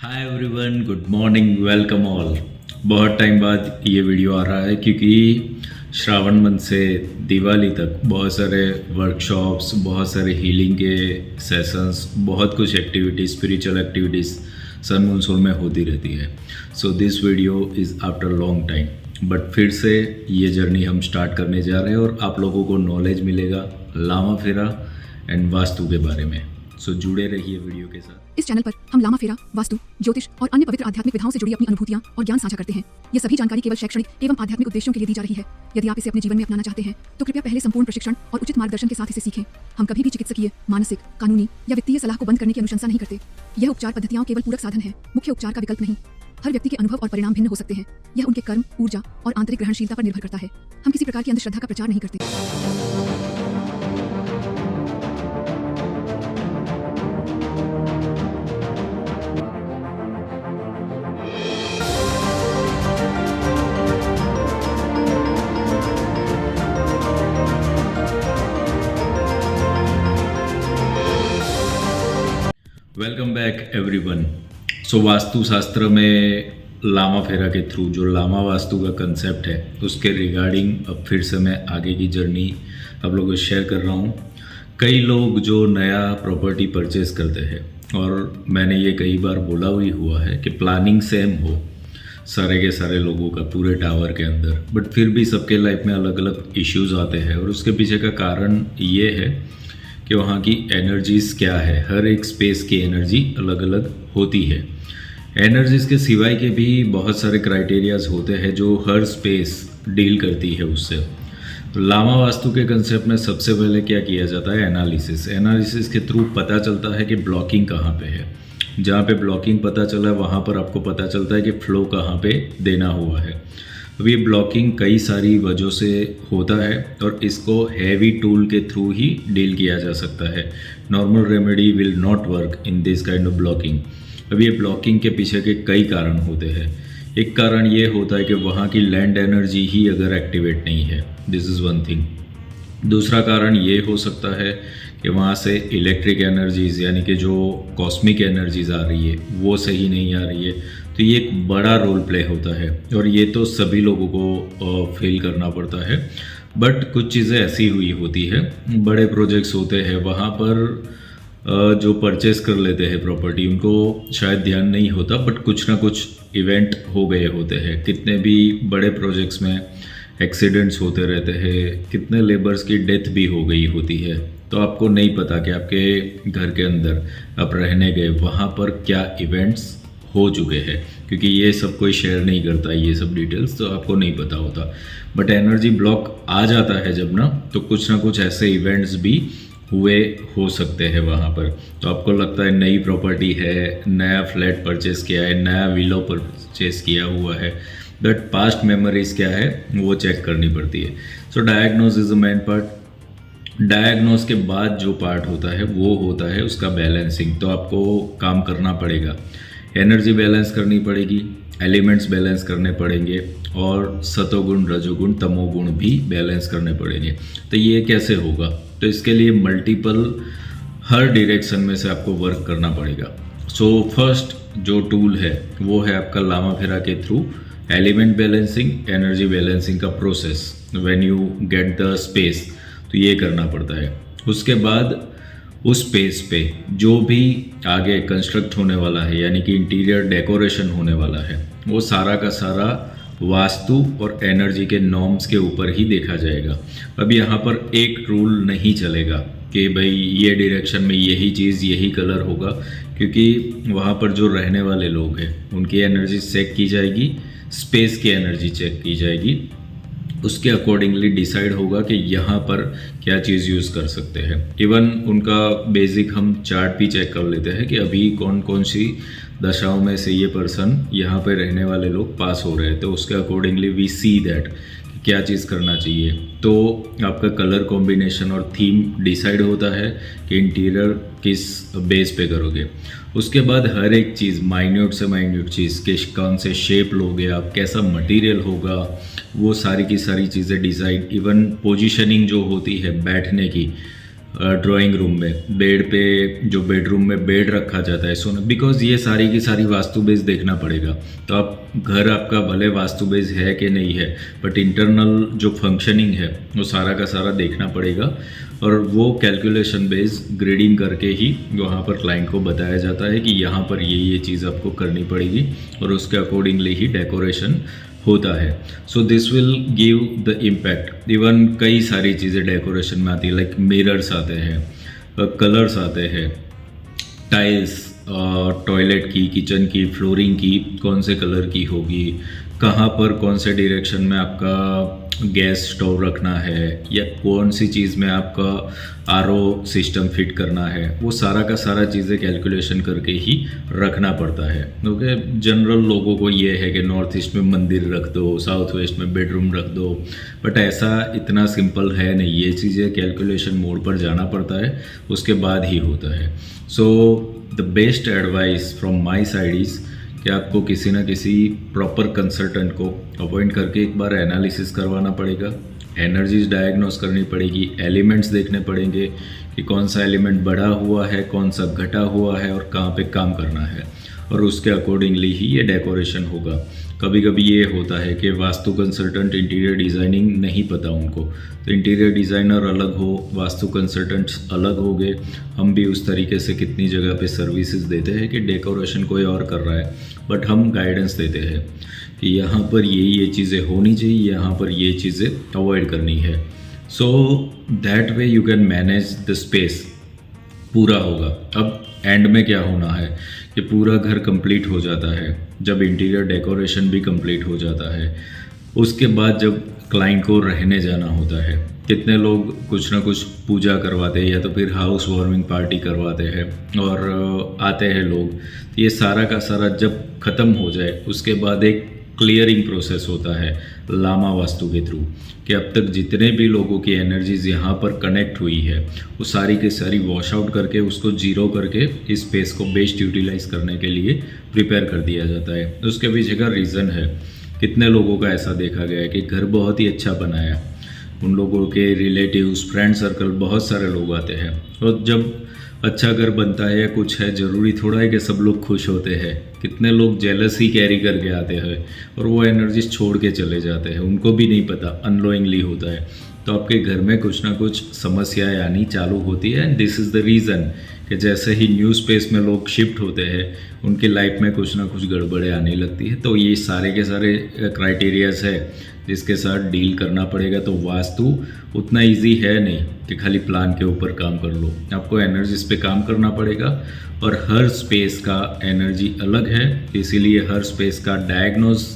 Hi everyone, good morning, welcome all. बहुत time बाद ये वीडियो आ रहा है क्योंकि श्रावण मंथ से दिवाली तक बहुत सारे वर्कशॉप्स, बहुत सारे हीलिंग के सेशंस, बहुत कुछ activities, spiritual activities sun moon में होती रहती है। So this video is after long time, but फिर से ये जर्नी हम स्टार्ट करने जा रहे हैं और आप लोगों को नॉलेज मिलेगा लामा फेरा एंड वास्तु के बारे में। सो जुड़े रहिए वीडियो के साथ। इस चैनल पर हम लामा फेरा, वास्तु, ज्योतिष और अन्य पवित्र आध्यात्मिक विधाओं से जुड़ी अपनी अनुभूतियां और ज्ञान साझा करते हैं। ये सभी जानकारी केवल शैक्षणिक एवं आध्यात्मिक उद्देश्यों के लिए दी जा रही है। यदि आप इसे अपने जीवन में अपनाना चाहते हैं तो कृपया पहले संपूर्ण प्रशिक्षण और उचित मार्गदर्शन के साथ इसे सीखें। हम कभी भी चिकित्सकीय, मानसिक, कानूनी या वित्तीय सलाह को बंद करने की अनुशंसा नहीं करते। यह उपचार पद्धतियां केवल पूरक साधन है, मुख्य उपचार का विकल्प नहीं। हर व्यक्ति के अनुभव और परिणाम भिन्न हो सकते हैं। यह उनके कर्म, ऊर्जा और आंतरिक ग्रहणशीलता पर निर्भर करता है। हम किसी प्रकार की अंधश्रद्धा का प्रचार नहीं करते। Welcome back everyone. So Vastu Shastra में लामा फेरा के थ्रू जो लामा वास्तु का कंसेप्ट है उसके रिगार्डिंग अब फिर से मैं आगे की जर्नी आप लोगों को शेयर कर रहा हूँ। कई लोग जो नया प्रॉपर्टी परचेज करते हैं, और मैंने ये कई बार बोला भी हुआ है कि प्लानिंग सेम हो सारे के सारे लोगों का पूरे टावर के अंदर, बट फिर भी सबके लाइफ में अलग अलग इश्यूज आते हैं। और उसके पीछे का कारण ये है कि वहाँ की एनर्जीज़ क्या है। हर एक स्पेस की एनर्जी अलग अलग होती है। एनर्जीज़ के सिवाय के भी बहुत सारे क्राइटेरियाज होते हैं जो हर स्पेस डील करती है उससे। लामा वास्तु के कंसेप्ट में सबसे पहले क्या किया जाता है? एनालिसिस के थ्रू पता चलता है कि ब्लॉकिंग कहाँ पे है। जहाँ पे ब्लॉकिंग पता चला है वहाँ पर आपको पता चलता है कि फ्लो कहाँ पे देना हुआ है। अब ये ब्लॉकिंग कई सारी वजहों से होता है और इसको हैवी टूल के थ्रू ही डील किया जा सकता है। Normal remedy will not work in this kind of blocking. अब ये ब्लॉकिंग के पीछे के कई कारण होते हैं। एक कारण ये होता है कि वहाँ की लैंड एनर्जी ही अगर एक्टिवेट नहीं है, दिस इज़ वन थिंग। दूसरा कारण ये हो सकता है कि वहाँ से इलेक्ट्रिक एनर्जीज़ यानी कि जो कॉस्मिक एनर्जीज़ आ रही है वो सही नहीं आ रही है। तो ये एक बड़ा रोल प्ले होता है और ये तो सभी लोगों को फील करना पड़ता है। बट कुछ चीज़ें ऐसी हुई होती है, बड़े प्रोजेक्ट्स होते हैं वहाँ पर जो परचेस कर लेते हैं प्रॉपर्टी उनको शायद ध्यान नहीं होता, बट कुछ ना कुछ इवेंट हो गए होते हैं। कितने भी बड़े प्रोजेक्ट्स में एक्सीडेंट्स होते रहते हैं, कितने लेबर्स की डेथ भी हो गई होती है। तो आपको नहीं पता कि आपके घर के अंदर आप रहने गए वहाँ पर क्या इवेंट्स हो चुके हैं, क्योंकि ये सब कोई शेयर नहीं करता ये सब डिटेल्स, तो आपको नहीं पता होता। बट एनर्जी ब्लॉक आ जाता है जब ना, तो कुछ ना कुछ ऐसे इवेंट्स भी हुए हो सकते हैं वहाँ पर। तो आपको लगता है नई प्रॉपर्टी है, नया फ्लैट परचेस किया है, नया विलो परचेस किया हुआ है, बट पास्ट मेमोरीज क्या है वो चेक करनी पड़ती है। So diagnose is a main part. Diagnose के बाद जो पार्ट होता है वो होता है उसका बैलेंसिंग। तो आपको काम करना पड़ेगा, एनर्जी बैलेंस करनी पड़ेगी, एलिमेंट्स बैलेंस करने पड़ेंगे और सतोगुण, रजोगुण, तमोगुण भी बैलेंस करने पड़ेंगे। तो ये कैसे होगा? तो इसके लिए मल्टीपल हर डायरेक्शन में से आपको वर्क करना पड़ेगा। सो फर्स्ट जो टूल है वो है आपका लामा फेरा के through element balancing, energy balancing का process. When you get the space, तो ये करना पड़ता है। उसके बाद उस स्पेस पे जो भी आगे कंस्ट्रक्ट होने वाला है यानी कि इंटीरियर डेकोरेशन होने वाला है वो सारा का सारा वास्तु और एनर्जी के नॉर्म्स के ऊपर ही देखा जाएगा। अब यहाँ पर एक रूल नहीं चलेगा कि भाई ये डायरेक्शन में यही चीज़, यही कलर होगा, क्योंकि वहाँ पर जो रहने वाले लोग हैं उनकी एनर्जी चेक की जाएगी, स्पेस की एनर्जी चेक की जाएगी, उसके अकॉर्डिंगली डिसाइड होगा कि यहाँ पर क्या चीज़ यूज़ कर सकते हैं। इवन उनका बेसिक हम चार्ट भी चेक कर लेते हैं कि अभी कौन कौन सी दशाओं में से ये पर्सन यहाँ पे रहने वाले लोग पास हो रहे हैं, तो उसके अकॉर्डिंगली वी सी दैट क्या चीज़ करना चाहिए। तो आपका कलर कॉम्बिनेशन और थीम डिसाइड होता है कि इंटीरियर किस बेस पे करोगे। उसके बाद हर एक चीज़, माइन्यूट से माइन्यूट चीज़, के कौन से शेप लोगे आप, कैसा मटेरियल होगा, वो सारी की सारी चीज़ें डिसाइड। इवन पोजीशनिंग जो होती है बैठने की, ड्राइंग रूम में बेड पे, जो बेडरूम में बेड रखा जाता है सोना, बिकॉज ये सारी की सारी वास्तु बेस देखना पड़ेगा। तो आप घर आपका भले वास्तु बेस है कि नहीं है, बट इंटरनल जो फंक्शनिंग है वो सारा का सारा देखना पड़ेगा, और वो कैलकुलेशन बेस ग्रेडिंग करके ही वहाँ पर क्लाइंट को बताया जाता है कि यहाँ पर ये चीज़ आपको करनी पड़ेगी, और उसके अकॉर्डिंगली ही डेकोरेशन होता है। So this will give the impact. Even कई सारी चीज़ें डेकोरेशन में आती है, लाइक मिरर्स आते हैं, कलर्स आते हैं, टाइल्स, टॉयलेट की, किचन की, फ्लोरिंग की कौन से कलर की होगी, कहाँ पर कौन से डायरेक्शन में आपका गैस स्टोव रखना है, या कौन सी चीज़ में आपका आरओ सिस्टम फिट करना है, वो सारा का सारा चीज़ें कैलकुलेशन करके ही रखना पड़ता है। क्योंकि जनरल लोगों को ये है कि नॉर्थ ईस्ट में मंदिर रख दो, साउथ वेस्ट में बेडरूम रख दो, बट ऐसा इतना सिंपल है नहीं। ये चीज़ें कैलकुलेशन मोड पर जाना पड़ता है, उसके बाद ही होता है। So the best advice from my side is कि आपको किसी ना किसी प्रॉपर कंसल्टेंट को अपॉइंट करके एक बार एनालिसिस करवाना पड़ेगा, एनर्जीज डायग्नोस करनी पड़ेगी, एलिमेंट्स देखने पड़ेंगे कि कौन सा एलिमेंट बढ़ा हुआ है, कौन सा घटा हुआ है, और कहाँ पे काम करना है, और उसके अकॉर्डिंगली ही ये डेकोरेशन होगा। कभी कभी ये होता है कि वास्तु कंसल्टेंट इंटीरियर डिज़ाइनिंग नहीं पता उनको, तो इंटीरियर डिज़ाइनर अलग हो, वास्तु कंसल्टेंट्स अलग हो गए। हम भी उस तरीके से कितनी जगह पे सर्विसेज देते हैं कि डेकोरेशन कोई और कर रहा है, बट हम गाइडेंस देते हैं कि यहाँ पर ये चीज़ें होनी चाहिए, यहाँ पर ये चीज़ें अवॉइड करनी है। So that way you can manage the space. पूरा होगा। अब एंड में क्या होना है कि पूरा घर कंप्लीट हो जाता है, जब इंटीरियर डेकोरेशन भी कंप्लीट हो जाता है, उसके बाद जब क्लाइंट को रहने जाना होता है, कितने लोग कुछ ना कुछ पूजा करवाते हैं या तो फिर हाउस वार्मिंग पार्टी करवाते हैं और आते हैं लोग। ये सारा का सारा जब ख़त्म हो जाए उसके बाद एक क्लियरिंग प्रोसेस होता है लामा वास्तु के थ्रू कि अब तक जितने भी लोगों की एनर्जीज यहाँ पर कनेक्ट हुई है वो सारी की सारी वॉश आउट करके उसको जीरो करके इस स्पेस को बेस्ट यूटिलाइज करने के लिए प्रिपेयर कर दिया जाता है। उसके पीछे का रीज़न है, कितने लोगों का ऐसा देखा गया है कि घर बहुत ही अच्छा बनाया, उन लोगों के रिलेटिव्स, फ्रेंड सर्कल, बहुत सारे लोग आते हैं, और जब अच्छा घर बनता है या कुछ है, ज़रूरी थोड़ा है कि सब लोग खुश होते हैं। कितने लोग जेलसी कैरी करके आते हैं और वो एनर्जीज छोड़ के चले जाते हैं, उनको भी नहीं पता, अनलोइंगली होता है। तो आपके घर में कुछ ना कुछ समस्याएं आनी चालू होती है, and this is the reason कि जैसे ही न्यू स्पेस में लोग शिफ्ट होते हैं उनकी लाइफ में कुछ ना कुछ गड़बड़ें आने लगती है। तो ये सारे के सारे क्राइटेरियाज है जिसके साथ डील करना पड़ेगा। तो वास्तु उतना इजी है नहीं कि खाली प्लान के ऊपर काम कर लो, आपको एनर्जीज पे काम करना पड़ेगा, और हर स्पेस का एनर्जी अलग है, इसीलिए हर स्पेस का डायग्नोस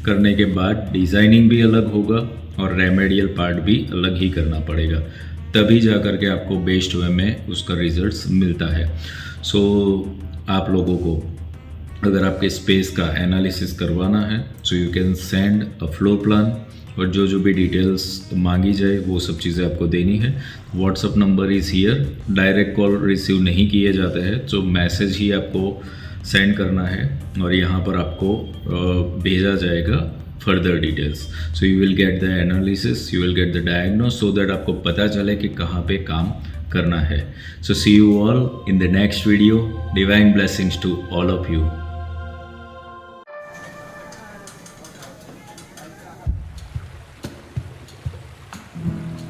करने के बाद डिज़ाइनिंग भी अलग होगा और रेमेडियल पार्ट भी अलग ही करना पड़ेगा, तभी जा कर के आपको बेस्ट वे में उसका रिजल्ट्स मिलता है। सो आप लोगों को अगर आपके स्पेस का एनालिसिस करवाना है so you can send a floor plan, और जो जो भी डिटेल्स मांगी जाए वो सब चीज़ें आपको देनी है। WhatsApp number is here, direct call receive नहीं किए जाते हैं, तो मैसेज ही आपको सेंड करना है और यहाँ पर आपको भेजा जाएगा further details. So you will get the analysis, you will get the diagnose, so that आपको पता चले कि कहाँ पे काम करना है। So see you all in the next video. Divine blessings to all of you.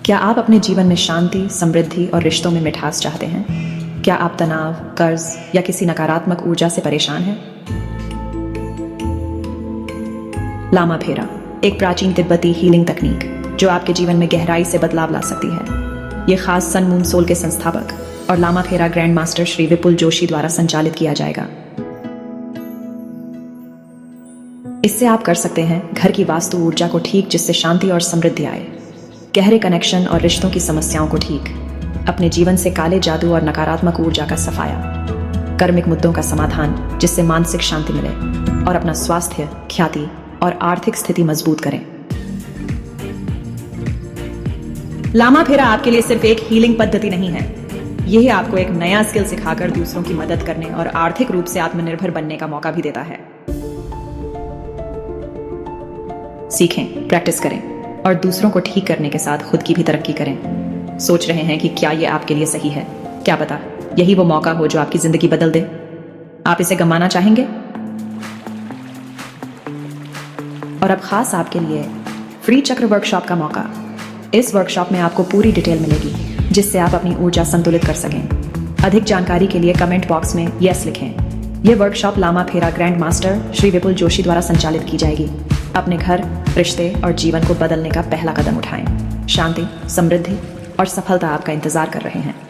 क्या आप अपने जीवन में शांति, समृद्धि और रिश्तों में मिठास चाहते हैं? क्या आप तनाव, कर्ज या किसी नकारात्मक ऊर्जा से परेशान हैं? लामा फेरा, एक प्राचीन तिब्बती हीलिंग तकनीक जो आपके जीवन में गहराई से बदलाव ला सकती है। ये खास सन मून सोल के संस्थापक और लामा फेरा ग्रैंड मास्टर श्री विपुल जोशी द्वारा संचालित किया जाएगा। इससे आप कर सकते हैं घर की वास्तु ऊर्जा को ठीक, जिससे शांति और समृद्धि आए, गहरे कनेक्शन और रिश्तों की समस्याओं को ठीक, अपने जीवन से काले जादू और नकारात्मक ऊर्जा का सफाया, कर्मिक मुद्दों का समाधान जिससे मानसिक शांति मिले, और अपना स्वास्थ्य, ख्याति और आर्थिक स्थिति मजबूत करें। लामा फेरा आपके लिए सिर्फ एक हीलिंग पद्धति नहीं है, यह आपको एक नया स्किल सिखाकर दूसरों की मदद करने और आर्थिक रूप से आत्मनिर्भर बनने का मौका भी देता है। सीखें, प्रैक्टिस करें और दूसरों को ठीक करने के साथ खुद की भी तरक्की करें। सोच रहे हैं कि क्या ये आपके लिए सही है। क्या पता यही वो मौका हो जो आपकी जिंदगी बदल दे। आप इसे गंवाना चाहेंगे? और अब खास आपके लिए फ्री चक्र वर्कशॉप का मौका। इस वर्कशॉप में आपको पूरी डिटेल मिलेगी जिससे आप अपनी ऊर्जा संतुलित कर सकें। अधिक जानकारी के लिए कमेंट बॉक्स में यस लिखें। यह वर्कशॉप लामा फेरा ग्रैंड मास्टर श्री विपुल जोशी द्वारा संचालित की जाएगी। अपने घर, रिश्ते और जीवन को बदलने का पहला कदम उठाएं। शांति, समृद्धि और सफलता आपका इंतजार कर रहे हैं।